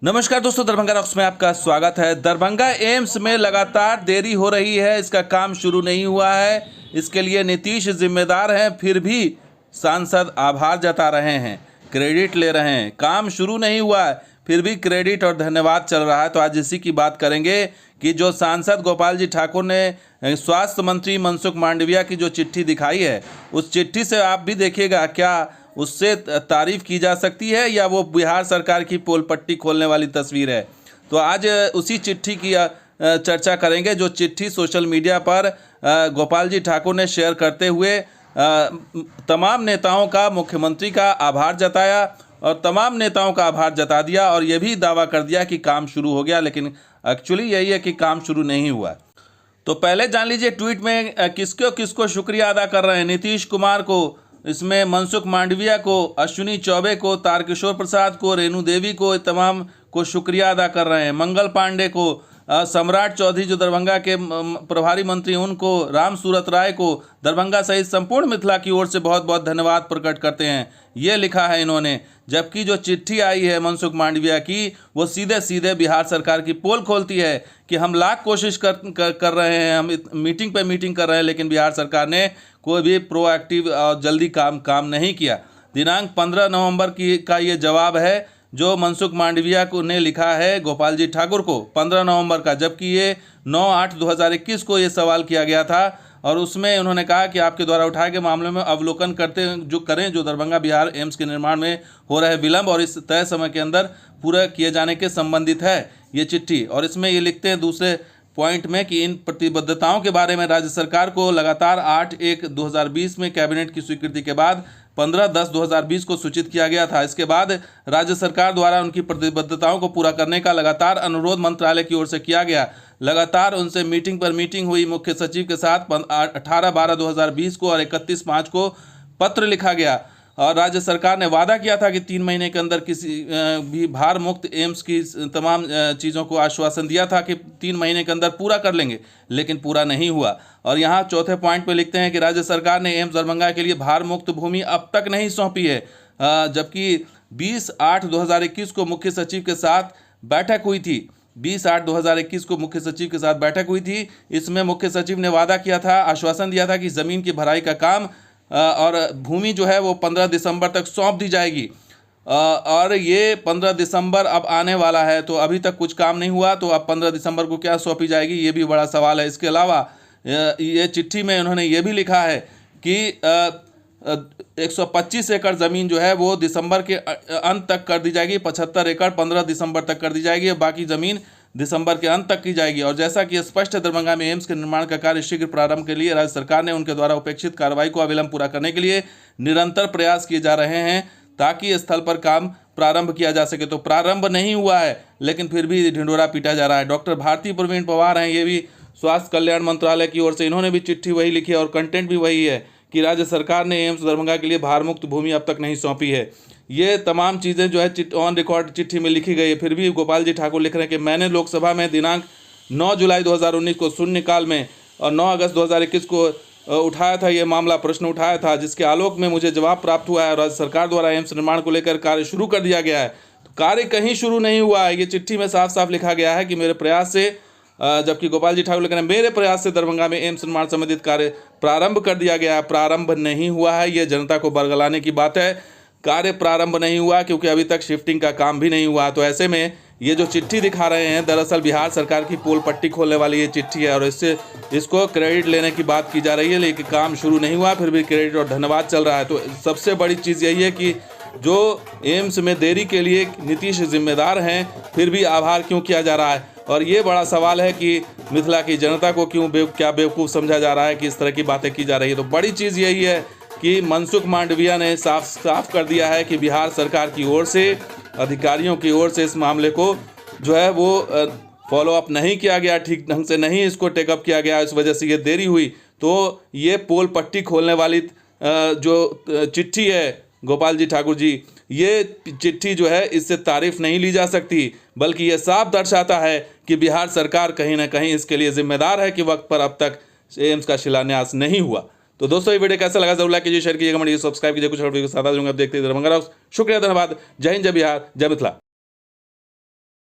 नमस्कार दोस्तों, दरभंगा रॉक्स में आपका स्वागत है। दरभंगा एम्स में लगातार देरी हो रही है, इसका काम शुरू नहीं हुआ है। इसके लिए नीतीश जिम्मेदार हैं, फिर भी सांसद आभार जता रहे हैं, क्रेडिट ले रहे हैं। काम शुरू नहीं हुआ है, फिर भी क्रेडिट और धन्यवाद चल रहा है। तो आज इसी की बात करेंगे कि जो सांसद गोपाल जी ठाकुर ने स्वास्थ्य मंत्री मनसुख मांडविया की जो चिट्ठी दिखाई है, उस चिट्ठी से आप भी देखिएगा, क्या उससे तारीफ की जा सकती है या वो बिहार सरकार की पोल पट्टी खोलने वाली तस्वीर है। तो आज उसी चिट्ठी की चर्चा करेंगे, जो चिट्ठी सोशल मीडिया पर गोपाल जी ठाकुर ने शेयर करते हुए तमाम नेताओं का, मुख्यमंत्री का आभार जताया और तमाम नेताओं का आभार जता दिया और ये भी दावा कर दिया कि काम शुरू हो गया, लेकिन एक्चुअली यही है कि काम शुरू नहीं हुआ। तो पहले जान लीजिए ट्वीट में किसको किसको शुक्रिया अदा कर रहे हैं। नीतीश कुमार को, इसमें मनसुख मांडविया को, अश्विनी चौबे को, तारकिशोर प्रसाद को, रेणु देवी को, तमाम को शुक्रिया अदा कर रहे हैं। मंगल पांडे को, सम्राट चौधरी जो दरभंगा के प्रभारी मंत्री, उनको, राम सूरत राय को, दरभंगा सहित संपूर्ण मिथिला की ओर से बहुत बहुत धन्यवाद प्रकट करते हैं, ये लिखा है इन्होंने। जबकि जो चिट्ठी आई है मनसुख मांडविया की, वो सीधे सीधे बिहार सरकार की पोल खोलती है कि हम लाख कोशिश कर रहे हैं, हम मीटिंग पे मीटिंग कर रहे हैं, लेकिन बिहार सरकार ने कोई भी प्रोएक्टिव और जल्दी काम नहीं किया। दिनांक 15 नवंबर का ये जवाब है जो मनसुख मांडविया को ने लिखा है गोपाल जी ठाकुर को, 15 नवंबर का, जबकि ये 9/8/2021 को ये सवाल किया गया था और उसमें उन्होंने कहा कि आपके द्वारा उठाए गए मामलों में अवलोकन करें जो दरभंगा बिहार एम्स के निर्माण में हो रहे विलंब और इस तय समय के अंदर पूरा किए जाने के संबंधित है ये चिट्ठी। और इसमें ये लिखते हैं दूसरे पॉइंट में कि इन प्रतिबद्धताओं के बारे में राज्य सरकार को लगातार 8/1/2020 में कैबिनेट की स्वीकृति के बाद 15/10/2020 को सूचित किया गया था। इसके बाद राज्य सरकार द्वारा उनकी प्रतिबद्धताओं को पूरा करने का लगातार अनुरोध मंत्रालय की ओर से किया गया। लगातार उनसे मीटिंग पर मीटिंग हुई। मुख्य सचिव के साथ 18/12/2020 को और 31 मार्च को पत्र लिखा गया और राज्य सरकार ने वादा किया था कि 3 महीने के अंदर किसी भी भार मुक्त एम्स की तमाम चीज़ों को आश्वासन दिया था कि 3 महीने के अंदर पूरा कर लेंगे, लेकिन पूरा नहीं हुआ। और यहाँ चौथे पॉइंट पे लिखते हैं कि राज्य सरकार ने एम्स दरभंगा के लिए भार मुक्त भूमि अब तक नहीं सौंपी है, जबकि 20/8/2021 को मुख्य सचिव के साथ बैठक हुई थी। 20/8/2021 को मुख्य सचिव के साथ बैठक हुई थी। इसमें मुख्य सचिव ने वादा किया था, आश्वासन दिया था कि ज़मीन की भराई का काम और भूमि जो है वो 15 दिसंबर तक सौंप दी जाएगी। और ये 15 दिसंबर अब आने वाला है, तो अभी तक कुछ काम नहीं हुआ, तो अब 15 दिसंबर को क्या सौंपी जाएगी, ये भी बड़ा सवाल है। इसके अलावा ये चिट्ठी में उन्होंने ये भी लिखा है कि 125 एकड़ ज़मीन जो है वो दिसंबर के अंत तक कर दी जाएगी, 75 एकड़ 15 दिसंबर तक कर दी जाएगी, बाकी ज़मीन दिसंबर के अंत तक की जाएगी। और जैसा कि स्पष्ट है, दरभंगा में एम्स के निर्माण का कार्य शीघ्र प्रारंभ के लिए राज्य सरकार ने उनके द्वारा उपेक्षित कार्रवाई को अविलंब पूरा करने के लिए निरंतर प्रयास किए जा रहे हैं ताकि स्थल पर काम प्रारंभ किया जा सके। तो प्रारंभ नहीं हुआ है, लेकिन फिर भी ढिंढोरा पीटा जा रहा है। डॉक्टर भारती प्रवीण पवार हैं, ये भी स्वास्थ्य कल्याण मंत्रालय की ओर से, इन्होंने भी चिट्ठी वही लिखी है और कंटेंट भी वही है कि राज्य सरकार ने एम्स दरभंगा के लिए भारमुक्त भूमि अब तक नहीं सौंपी है। ये तमाम चीज़ें जो है ऑन रिकॉर्ड चिट्ठी में लिखी गई है। फिर भी गोपाल जी ठाकुर लिख रहे हैं कि मैंने लोकसभा में दिनांक 9 जुलाई 2019 को शून्यकाल में और 9 अगस्त 2021 को उठाया था, ये मामला प्रश्न उठाया था, जिसके आलोक में मुझे जवाब प्राप्त हुआ है और राज्य सरकार द्वारा एम्स निर्माण को लेकर कार्य शुरू कर दिया गया है। तो कार्य कहीं शुरू नहीं हुआ है, ये चिट्ठी में साफ साफ लिखा गया है कि मेरे प्रयास से, जबकि गोपाल जी ठाकुर लिख रहे हैं मेरे प्रयास से दरभंगा में एम्स निर्माण संबंधित कार्य प्रारंभ कर दिया गया है। प्रारंभ नहीं हुआ है, ये जनता को बरगलाने की बात है। कार्य प्रारंभ नहीं हुआ क्योंकि अभी तक शिफ्टिंग का काम भी नहीं हुआ। तो ऐसे में ये जो चिट्ठी दिखा रहे हैं, दरअसल बिहार सरकार की पोल पट्टी खोलने वाली ये चिट्ठी है और इसको क्रेडिट लेने की बात की जा रही है, लेकिन काम शुरू नहीं हुआ, फिर भी क्रेडिट और धन्यवाद चल रहा है। तो सबसे बड़ी चीज़ यही है कि जो एम्स में देरी के लिए नीतीश जिम्मेदार हैं, फिर भी आभार क्यों किया जा रहा है। और ये बड़ा सवाल है कि मिथिला की जनता को क्यों क्या बेवकूफ़ समझा जा रहा है कि इस तरह की बातें की जा रही है। तो बड़ी चीज़ यही है कि मनसुख मांडविया ने साफ कर दिया है कि बिहार सरकार की ओर से, अधिकारियों की ओर से इस मामले को जो है वो फॉलो अप नहीं किया गया, ठीक ढंग से नहीं इसको टेकअप किया गया, इस वजह से ये देरी हुई। तो ये पोल पट्टी खोलने वाली जो चिट्ठी है गोपाल जी ठाकुर जी, ये चिट्ठी जो है इससे तारीफ नहीं ली जा सकती, बल्कि ये साफ दर्शाता है कि बिहार सरकार कहीं ना कहीं इसके लिए जिम्मेदार है कि वक्त पर अब तक एम्स का शिलान्यास नहीं हुआ। तो दोस्तों ये वीडियो कैसा लगा जरूर लाइक कीजिए, शेयर कीजिए, कमेंट कीजिए, सब्सक्राइब कीजिए। कुछ और वीडियो के साथ आ जाऊंगा, आप देखते हैं दरभंगा रॉक्स। शुक्रिया, धन्यवाद। जय हिंद, जय बिहार, जय मिथिला।